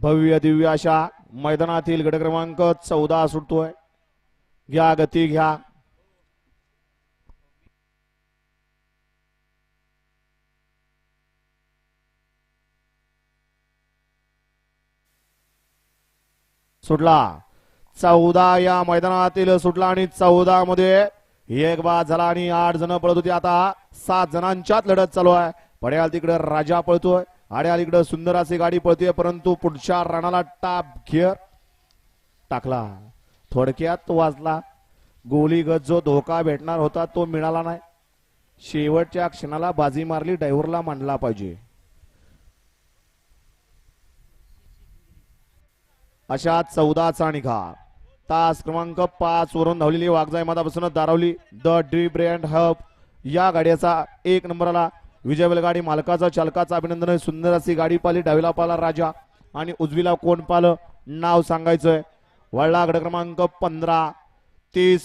भव्य दिव्य अशा मैदानातील गट क्रमांक 14 सुटतोय. घ्या गती घ्या. सुटला 14 या मैदानातील सुटला आणि 14 मध्ये एक बाद झाला आणि 8 जण पळत होते. आता 7 जणांच्यात लढत चालू आहे. पड्याल तिकडे राजा पळतोय, आड्याल इकडे सुंदर अशी गाडी पळते, परंतु पुढच्या रणाला टाप गिअर टाकला. थोडक्यात वाजला. गोलीगत जो धोका भेटणार होता तो मिळाला नाही. शेवटच्या क्षणाला बाजी मारली. ड्रायव्हरला मांडला पाहिजे. अशा 14चा निकाल. तास क्रमांक 5 वरून धावलेली वाघजाई मातापासून Darawali the drip brand hub या गाड्याचा 1 नंबरला विजय बैलगाडी मालकाचा चालकाचा अभिनंदन. सुंदर अशी गाडी पाली. डावीला पाला राजा आणि उजवीला कोण पाल नाव सांगायचंय. वळला गड क्रमांक 15 30